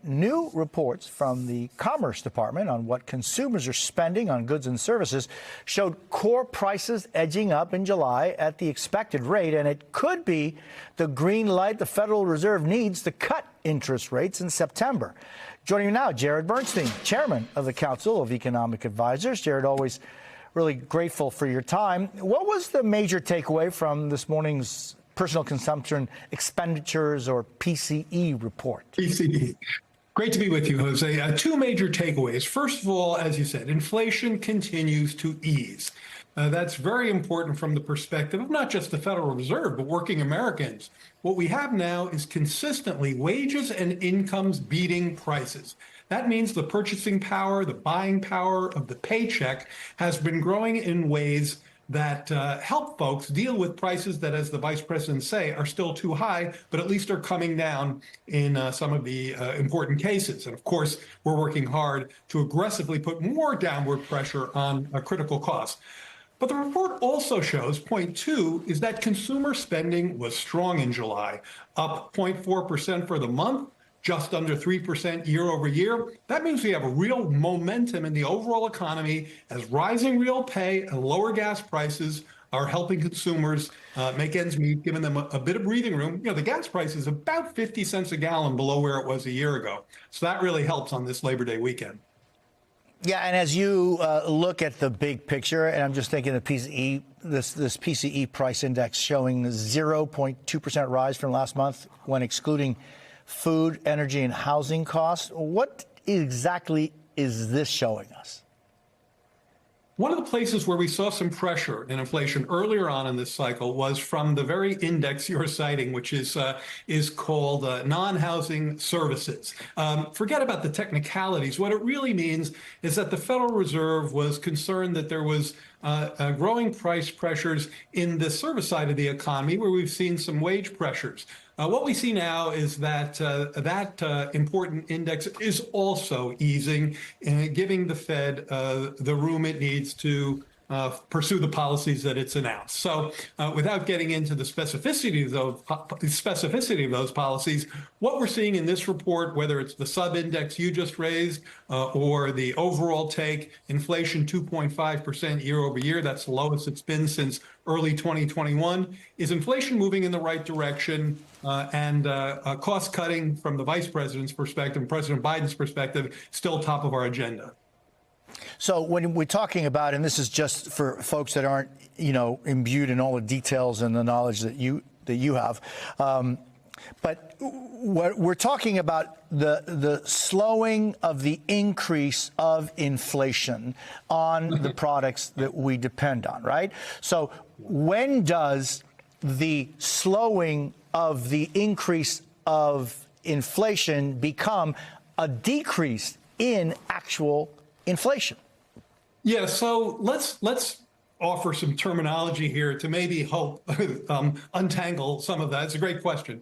New reports from the Commerce Department on what consumers are spending on goods and services showed core prices edging up in July at the expected rate, and it could be the green light the Federal Reserve needs to cut interest rates in September. Joining me now, Jared Bernstein, chairman of the Council of Economic Advisors. Jared, always really grateful for your time. What was the major takeaway from this morning's personal consumption expenditures, or PCE, report? PCE. Great to be with you, Jose. Two major takeaways. First of all, as you said, inflation continues to ease. That's very important from the perspective of not just the Federal Reserve, but working Americans. What we have now is consistently wages and incomes beating prices. That means the purchasing power, the buying power of the paycheck has been growing in ways that help folks deal with prices that, as the vice president say, are still too high, but at least are coming down in some of the important cases. And of course, we're working hard to aggressively put more downward pressure on critical costs. But the report also shows, point two, is that consumer spending was strong in July, up 0.4% for the month, just under 3% year over year. That means we have a real momentum in the overall economy as rising real pay and lower gas prices are helping consumers make ends meet, giving them a bit of breathing room. You know, the gas price is about 50 cents a gallon below where it was a year ago. So that really helps on this Labor Day weekend. Yeah, and as you look at the big picture, and I'm just thinking the PCE, this PCE price index showing 0.2% rise from last month when excluding food, energy, and housing costs. What exactly is this showing us? One of the places where we saw some pressure in inflation earlier on in this cycle was from the very index you're citing, which is called non-housing services. Forget about the technicalities. What it really means is that the Federal Reserve was concerned that there was growing price pressures in the service side of the economy, where we've seen some wage pressures. What we see now is that that important index is also easing, giving the Fed the room it needs to pursue the policies that it's announced. So without getting into the specificity of those policies, what we're seeing in this report, whether it's the sub-index you just raised or the overall take, inflation 2.5% year over year, that's the lowest it's been since early 2021, is inflation moving in the right direction, and cost cutting from the vice president's perspective, President Biden's perspective, still top of our agenda. So when we're talking about, and this is just for folks that aren't, imbued in all the details and the knowledge that you have, but what we're talking about the slowing of the increase of inflation on the products that we depend on, right? So when does the slowing of the increase of inflation become a decrease in actual inflation? Yeah, so let's offer some terminology here to maybe help untangle some of that. It's a great question.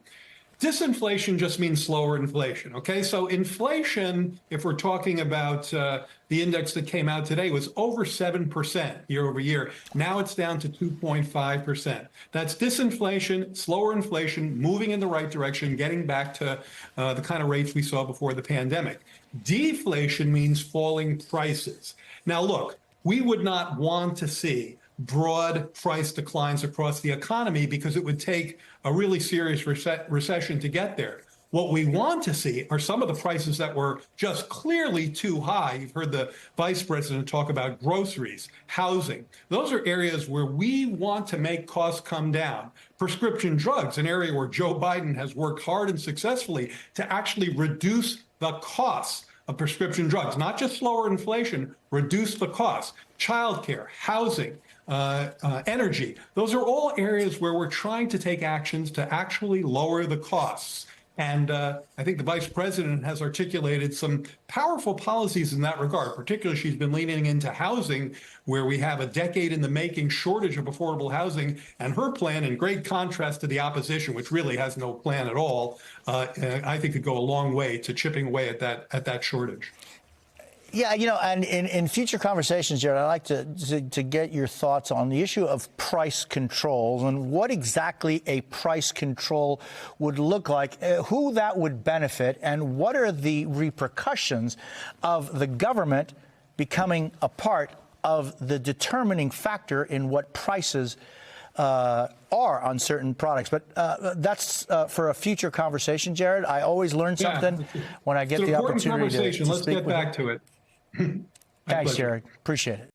Disinflation just means slower inflation, okay? So inflation, if we're talking about the index that came out today, was over 7% year over year. Now it's down to 2.5%. That's disinflation, slower inflation, moving in the right direction, getting back to the kind of rates we saw before the pandemic. Deflation means falling prices. Now, look, we would not want to see broad price declines across the economy because it would take a really serious recession to get there. What we want to see are some of the prices that were just clearly too high. You've heard the vice president talk about groceries, housing. Those are areas where we want to make costs come down. Prescription drugs, an area where Joe Biden has worked hard and successfully to actually reduce the costs of prescription drugs, not just slower inflation, reduce the costs. Childcare, housing, energy. Those are all areas where we're trying to take actions to actually lower the costs. And I think the vice president has articulated some powerful policies in that regard. Particularly, she's been leaning into housing, where we have a decade in the making shortage of affordable housing. And her plan, in great contrast to the opposition, which really has no plan at all, I think could go a long way to chipping away at that shortage. Yeah, and in future conversations, Jared, I'd like to get your thoughts on the issue of price controls and what exactly a price control would look like, who that would benefit, and what are the repercussions of the government becoming a part of the determining factor in what prices are on certain products. But that's for a future conversation, Jared. I always learn something when I get the opportunity to Let's speak get with back you. to it. Thanks, Jared. Appreciate it.